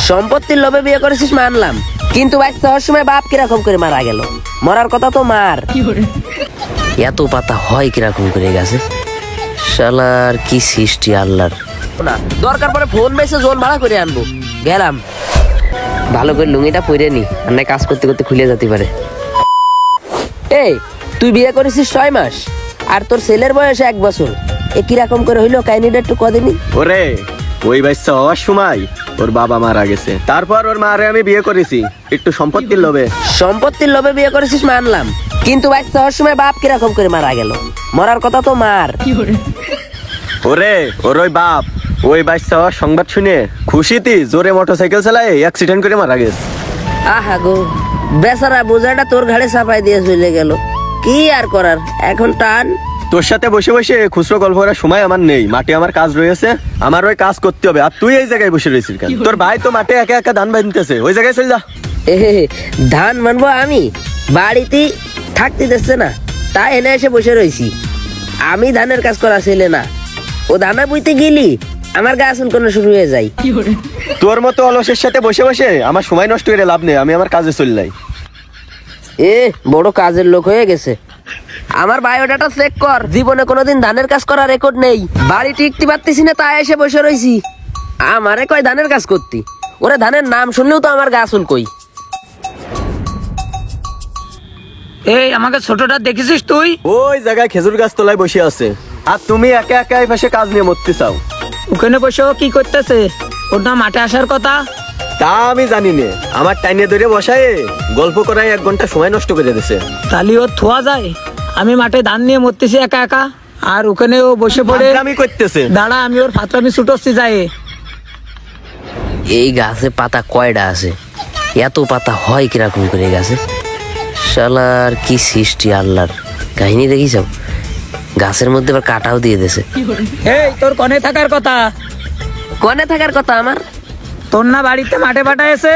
সম্পত্তির লোভে বিয়ে করেছিস মানলাম, কিন্তু বাচ্চা হওয়ার সময় বাপ কিরকম করে মারা গেল? মরার কথা তো মার। এত পাতা হয় কিরকম করে গেছে? শালার কি সৃষ্টি আল্লাহর। না দরকার পড়ে ফোন মেসে জোন ভাড়া করে আনবো। গেলাম, ভালো করে লুঙ্গিটা পরে নি, আর না কাজ করতে করতে খুলে যেতে পারে। এই তুই বিয়ে করেছিস 6 মাস আর তোর ছেলের বয়স 1 বছর, এ কিরকম করে হইলো কাহিনীটা একটু কদিনই। ওরে ওই বাচ্চা হওয়ার সময় ওর বাবা মারা গেছে, তারপর ওর মারে আমি বিয়ে করেছি একটু সম্পত্তির লোভে। সম্পত্তির লোভে বিয়ে করেছিস মানলাম, কিন্তু বাচ্চা হওয়ার সময় বাপ কিরকম করে মারা গেল? মরার কথা তো মার। ওরে ওর ওই বাপ ওই বাচ্চা হওয়ার সংবাদ শুনে খুশিতে জোরে মোটরসাইকেল চালায় অ্যাক্সিডেন্ট করে মারা গেছে। আহা গো, বেচারা বোঝাটা তোর ঘাড়ে চাপাই দিয়ে চলে গেল, কি আর করার এখন টান। তোর সাথে বসে বসে খুচরো গল্প করার সময় আমার নেই, মাঠে আমার কাজ রয়েছে, আমার ওই কাজ করতে হবে। আর তুই এই জায়গায় বসে রয়েছিস কেন? তোর ভাই তো মাঠে একা একা ধান বাঁধতেছে, ওই জায়গায় চল যা। ধান মানবো আমি? বাড়িতে থাকতে দিচ্ছে না, তাই এনে এসে বসে রয়েছি। আমি ধানের কাজ করা ছেলে না, ও ধানা বুঝতে গেলি আমার গা চুলকানো শুরু হয়ে যায়। তোর মতো অলসের সাথে বসে বসে আমার সময় নষ্ট করে লাভ নেই, আমি আমার কাজে চললাই। বড় কাজের লোক হয়ে গেছে। আমার বায়োডাটা চেক কর, জীবনে কোনোদিন ধানের কাজ করার রেকর্ড নেই। বাড়ি টিকতে পারতেছি না, তাই এসে বসে রয়েছি। আমারে কয় ধানের কাজ করতি, ওরে ধানের নাম শুনলেও তো আমার গা চুলকই। এই আমাকে ছোটটা দেখেছিস তুই? ওই জায়গায় খেজুর গাছ তলায় বসে আছে, আর তুমি একা একা এই পাশে কাজ নিয়ে মরতে চাও। ওখানে বসে ও কি করতেছে? ওর না মাঠে আসার কথা। তা আমি জানি না, আমার টাইনে ধরে বসায় গল্প করায় 1 ঘন্টা সময় নষ্ট করে দিয়েছে। তালি ওর থোয়া যায়? আমি মাঠে ধান নিয়ে মরতেছি একা একা, আর ওখানে ও বসে পড়ে আমি করতেছে। দাঁড়া, আমি ওর ফাতরামি ছুটোচ্ছি যায়। এই গাছে পাতা কয়টা আছে? এত পাতা হয় কিরকম করে গাছে? শালার কি সৃষ্টি আল্লাহর। কাহিনী দেখিস, গাছের মধ্যে আবার কাটাও দিয়ে দিয়েছে। এই তোর কনে থাকার কথা? কনে থাকার কথা আমার? তোর না বাড়িতে মাঠে পাঠাইছে?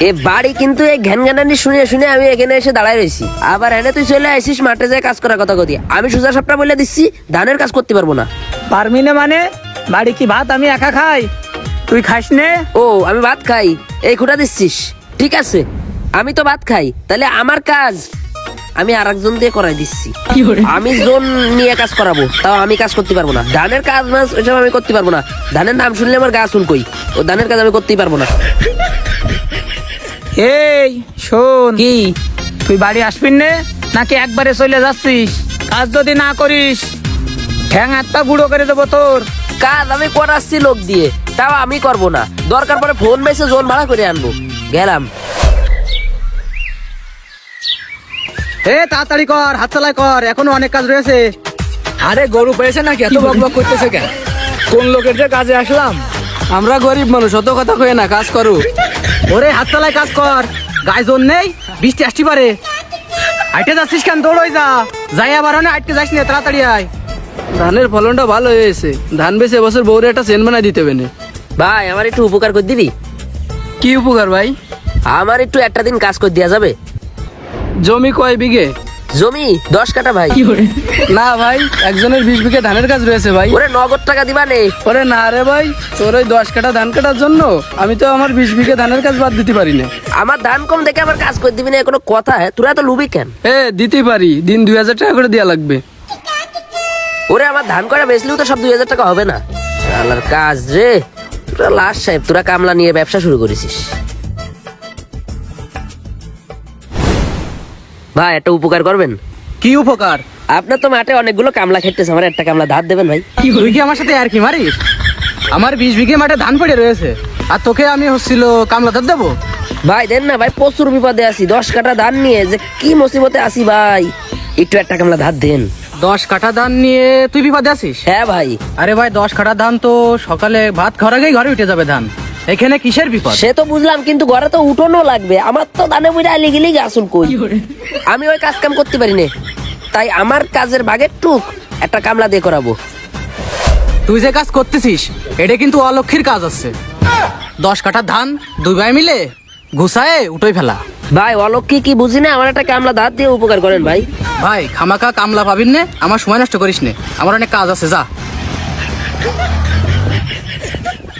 এ বাড়ি কিন্তু এই ঘ্যানঘ্যানানি শুনে শুনে আমি এখানে এসে দাঁড়ায় রয়েছি, আবার এনে তুই চলে আসিস মাঠে যায় কাজ করার কথা কতি। আমি সোজা সাপটা বলে দিচ্ছি, ধানের কাজ করতে পারবো না। পারবি না মানে? বাড়ি কি ভাত আমি একা খাই? তুই খাস নে? ও আমি ভাত খাই, এই খুঁটা দিচ্ছিস? ঠিক আছে, আমি তো ভাত খাই, তাহলে আমার কাজ আমি আর একজন দিয়ে করাই দিচ্ছি। আমি জোন নিয়ে কাজ করাবো, তাও আমি কাজ করতে পারবো না। ধানের কাজ মাছ ওইসব আমি করতে পারবো না। ধানের নাম শুনলে আমার গা চুলকই, ও ধানের কাজ আমি করতেই পারবো না। এই শোন, কি? তুই বাড়ি আসবি নে নাকি একবারে চলে যাচ্ছিস? কাজ যদি না করিস ঠ্যাং হাতটা গুঁড়ো করে দেবো তোর। কাজ আমি করাচ্ছি লোক দিয়ে, তাও আমি করবো না। দরকার পড়ে ফোন মেসে জোন ভাড়া করে আনবো। গেলাম। তাড়াতাড়ি কর, হাত চালাই কর, এখনো অনেক কাজ রয়েছে। আরে গরু পেয়েছে নাকি এত বকবক করতেছে কেন? কোন লোকের যে কাজে আসলাম? আমরা গরিব মানুষ, অত কথা কয়ে না, কাজ করো। ওরে হাত চালাই কাজ কর, গায়ে জোর নেই, বৃষ্টি আসতে পারে। আইটে যাচ্ছিস কেন? দৌড়ই যা, যাই আবার আইটে যাস না, তাড়াতাড়ি আয়। ধানের ফলনটা ভালো হয়েছে, ধান বেচে এবছর বউরে একটা চেন বানাই দিতে হবে। ভাই আমার একটু উপকার করে দিবি? কি উপকার ভাই? আমার একটু একটা দিন কাজ করে দেওয়া যাবে? জমি কয় বিঘে? জমি 10 কাঠা ভাই। না ভাই, একজনের 20 বিঘে ধানের কাজ রয়েছে ভাই। ওরে নগদ টাকা দিবা নে? ওরে না রে ভাই, তোর ওই 10 কাঠা ধান কাটার জন্য আমি তো আমার 20 বিঘে ধানের কাজ বাদ দিতে পারি না। আমার ধান কম দেখে আমার কাজ করে দিবি না, কোনো কথা? তোরা তো লুবি কেন? দিতে পারি, দিন 2000 টাকা করে দেওয়া লাগবে। ওরে আমার ধান কটা বেচলেও তো সব 2000 টাকা হবে না। শালার কাজ রে, তোরা লাশ সাহেব, তোরা কামলা নিয়ে ব্যবসা শুরু করেছিস। ভাই একটা উপকার করবেন? কি উপকার? আপনার তো মাঠে অনেকগুলো কামলা খেতেছে, আমার একটা কামলা ধার দেবেন ভাই? তুই কি আমার সাথে আর কি মারিস? আমার 20 বিঘে মাঠে ধান পড়ে রয়েছে, আর তোকে আমি হচ্ছিল কামলা ধার দেবো? ভাই দেন না ভাই, প্রচুর বিপদে আছি, 10 কাঠা ধান নিয়ে যে কি মুসিবতে আছি ভাই, একটু একটা কামলা ধার দেন। 10 কাঠা ধান নিয়ে তুই বিপদে আছিস? হ্যাঁ ভাই। আরে ভাই, 10 কাঠা ধান তো সকালে ভাত খাওয়ার আগেই ঘরে উঠে যাবে ধান, এখানে কিসের বিপদ? সে তো বুঝলাম, কিন্তু ঘরে তো উঠোনো লাগবে, আমার তো ধানে বুঝে আলি গেলি গাছুল কই। আমি ওই কাজ কাম করতে পারি না, তাই আমার কাজের ভাগের টুক একটা কামলা দিয়ে করাবো। তুই যে কাজ করতেছিস এটা কিন্তু অলক্ষীর কাজ আছে। 10 কাঠা ধান 2 ভাই মিলে ঘুষায় উঠোই ফেলা। ভাই অলক্ষী কি বুঝি না, আমার একটা কামলা ধার দিয়ে উপকার করেন ভাই। ভাই খামাকা কামলা পাবিন নে, আমার সময় নষ্ট করিস নে, আমার অনেক কাজ আছে, যা।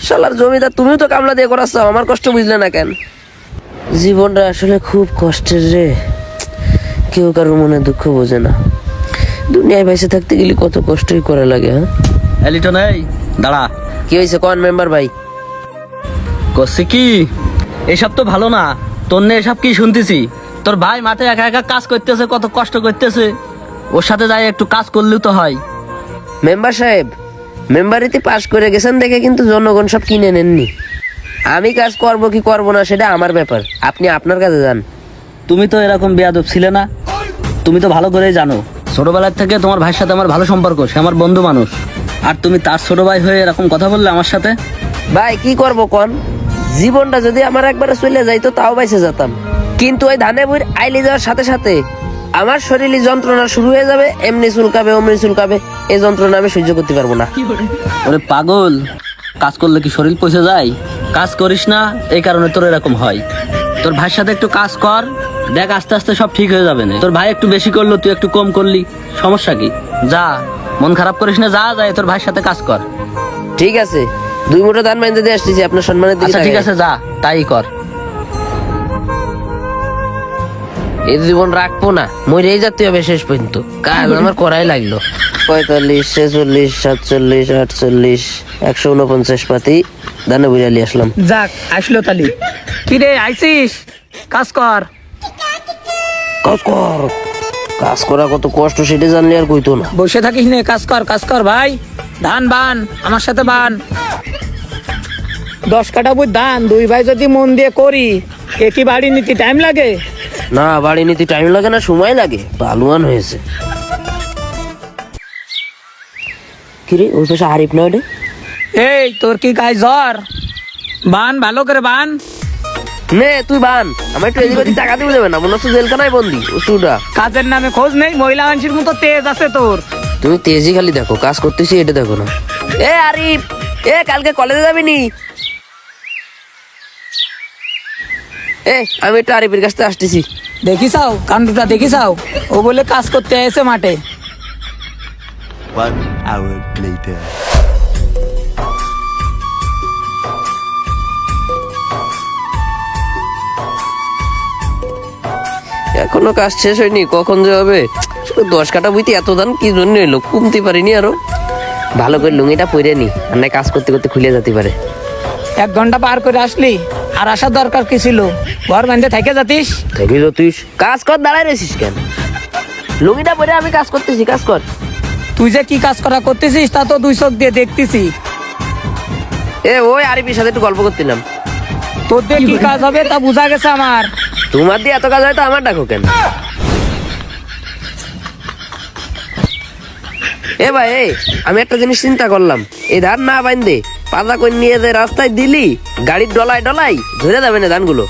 শালার জমিদার, তুমিও তো কামলা দিয়ে করাচ্ছ, আমার কষ্ট বুঝলে না কেন? জীবনটা আসলে খুব কষ্টের রে, কেউ কারোর মনে দুঃখ বোঝে না। দুনিয়ায় বেঁচে থাকতে গেলে কত কষ্টই করা লাগে। হ্যাঁ, এলিটন এই দাঁড়া। কি হয়েছে কোন মেম্বার ভাই? করছি কি, এসব তো ভালো না। তোর নে এসব কি শুনতেছি? তোর ভাই মাঠে একা একা কাজ করতেছে, কত কষ্ট করতেছে, ওর সাথে যাই একটু কাজ করলেও তো হয়। মেম্বার সাহেব, মেম্বারিতে পাশ করে গেছেন দেখে কিন্তু জনগণ সব কিনে নেননি। আমি কাজ করব কি করব না সেটা আমার ব্যাপার, আপনি আপনার কাছে যান। তুমি তো এরকম বেয়াদব ছিলে না, তুমি তো ভালো করেই জানো ছোটবেলার থেকে তোমার ভাইয়ের সাথে আমার ভালো সম্পর্ক, সে আমার বন্ধু মানুষ। আর তুমি তার ছোট ভাই হয়ে এরকম কথা বললে আমার সাথে। ভাই কি করব কোন, জীবনটা যদি আমার একবারে চলে যাইতো তাও বাইসে যেতাম, কিন্তু ওই ধানে বইর আইলে যাওয়ার সাথে সাথে আমার শরীরে যন্ত্রণা শুরু হয়ে যাবে, এমনি চুলকাবে অমনি চুলকাবে, এই যন্ত্রণা আমি সহ্য করতে পারবো না। ওরে পাগল, কাজ করলে কি শরীর পচে যায়? কাজ করিস না, এই কারণে তোর এরকম হয়। তোর ভাইয়ের সাথে একটু কাজ কর, দেখ আস্তে আস্তে সব ঠিক হয়ে যাবে না। তোর ভাই একটু বেশি করলো, তুই একটু কম করলি, সমস্যা কি? যা, মন খারাপ করিস না, যা যায় তোর ভাইয়ের সাথে কাজ কর। ঠিক আছে, 2 মুঠো ধান বাইন্ধে দিয়ে আসতেছি আপনার সম্মানের দিকে। আচ্ছা ঠিক আছে, যা তাই কর। এই জীবন রাখবো না, মরেই যেতে হবে শেষ পর্যন্ত, কাজ আমার করাই লাগলো। 45, 46, 47, 48, 149 পাতি ধানে বুঝালি আসলাম। যাক আসলো তালি। কি রে আইসিস? কাজ কর। কাজ কর, কাজ করা কত কষ্ট সেটা জানলে আর কইতো না। বসে থাকিস নে, কাজ কর, কাজ কর ভাই। ধান বান, আমার সাথে বান। 10 কাঠা বুঝ ধান, 2 ভাই যদি মন দিয়ে করি, কি বাড়ি নিতে টাইম লাগে? না, বাড়ি নিতে টাইম লাগে না, সময় লাগে। বালুয়ান হয়েছে। কিরে ওই পাশে আরিফ না ওটা? এই তোর কি গায়ে জ্বর? বান ভালো করে বান। নে তুই বান, আমার একটু এদিক ওদিক টাকা দিতে দেবে না, মনে হচ্ছে জেলখানায় বন্দি ওষুধটা। কাজের নামে খোঁজ নেই, মহিলা মানুষের মতো তেজ আছে তোর। তুমি তেজি খালি দেখো, কাজ করতেছি এটা দেখো না। এ আরিফ, এ কালকে কলেজে যাবি নি? এ আমি একটু আরিফের কাছ থেকে আসতেছি। দেখিসাও কাণ্ডটা, দেখিসাও, ও বলে কাজ করতে এসে মাঠে। 1 hour later. এখনো কাজ শেষ হয়নি, কখন যে হবে? 10 কাঠা বইতে এত দান কি জন্য এলো, কমতে পারিনি আরো। ভালো করে লুঙ্গিটা পরে নি, আর না কাজ করতে করতে খুলে যেতে পারে। 1 ঘন্টা পার করে আসলি, আর আসার দরকার কি ছিল? ঘর বান্ধে থেকে যাতিস। থেকে যতিস, কাজ কর, দাঁড়ায় রয়েছিস কেন? লুঙ্গিটা পরে আমি কাজ করতেছি, কাজ কর। তুই যে কি কাজ করা করতেছিস তা তো 2 চোখ দিয়ে দেখতেছি। এ ওই আরিফের সাথে একটু গল্প করছিলাম। তোর দিয়ে কি কাজ হবে তা বোঝা গেছে আমার। তোমার দিয়ে এত কাজ হয় তো আমার ডাকো কেন? এ ভাই, আমি একটা জিনিস চিন্তা করলাম, এই ধান না বাইন্দে পাতা করে নিয়ে যে রাস্তায় দিলি, গাড়ির ডলায় ডলাই ধরে যাবে না ধানগুলো।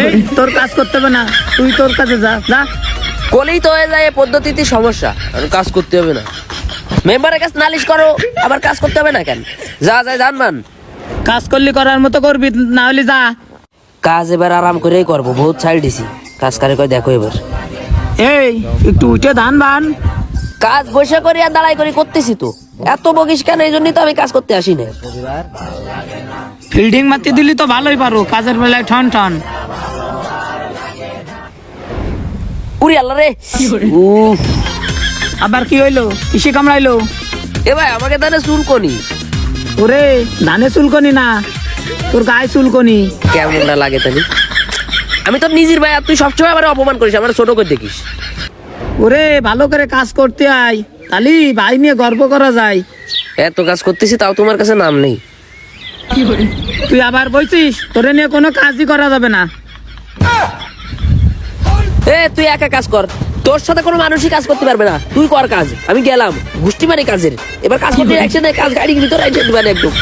এই, তোর কাজ করতে হবে না, তুই তোর কাজে যা যা। কলেই তো হয়ে যায় এই পদ্ধতিতে সমস্যা, আর কাজ করতে হবে না। মেম্বারের কাছে নালিশ করো, আবার কাজ করতে হবে না কেন? যা যায় ধান মান। কাজ করলি করার মতো করবি, না হলে যা। কাজ এবার আরাম করেই করবো, বহুত ছাড় দিছি। কাজ করে কয় দেখো এবার। এই একটু উঠে ধান বান। কাজ বসে করি আর দাঁড়াই করি করতেছি তো, এত বকিস কেন? এই জন্যই তো আমি কাজ করতে আসি না। ফিল্ডিং মারতে দিলি তো ভালোই পারো, কাজের বেলায় ঠন ঠন। উরি আল্লাহ রে, উফ। আবার কি হইলো? ইসে কামড়াইলো? এ ভাই আমাকে তাহলে চুলকনি। ওরে ধানে চুলকনি না, তোর গায়ে চুলকনি। কেমন না লাগে তাহলে? আমি তো নিজের ভাই, আর তুই সবসময় আমার অপমান করিস, আমার ছোট করে দেখিস। ওরে ভালো করে কাজ করতে আয়, তালি ভাই নিয়ে গর্ব করা যায়। এত কাজ করতেছি তাও তোমার কাছে নাম নেই। তুই আবার বলছিস তোরে নিয়ে কোনো কাজই করা যাবে না। এ তুই একা কাজ কর, তোর সাথে কোনো মানুষই কাজ করতে পারবে না। তুই কর কাজ, আমি গেলাম। গুষ্টি মারি কাজের, এবার কাজ করতে একসাথে কাজ গাড়ির ভিতরে এসে দিবেন একদম।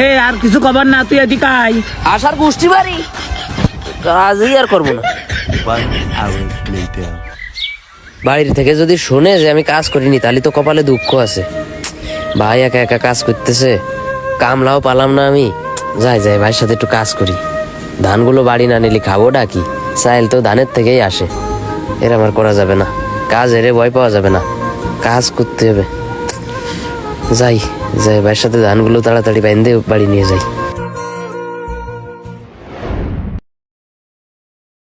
এ আর কিছু খবর না, তুই এদিকে আয়। আসার গুষ্টি মারি, কাজই আর করবো না। 1 hour later. বাড়ির থেকে যদি শুনে যে আমি কাজ করিনি, তাহলে তো কপালে দুঃখ আছে। ভাই একা একা কাজ করতেছে, কামলাও পালাম না আমি। যাই যাই ভাইয়ের সাথে একটু কাজ করি। ধানগুলো বাড়ি না নিলে খাবো ডাকি, চাইল তো ধানের থেকেই আসে। এর আমার করা যাবে না, কাজ এরে ভয় পাওয়া যাবে না, কাজ করতে হবে। যাই যাই ভাইয়ের সাথে ধানগুলো তাড়াতাড়ি বাইন্ধে বাড়ি নিয়ে যাই।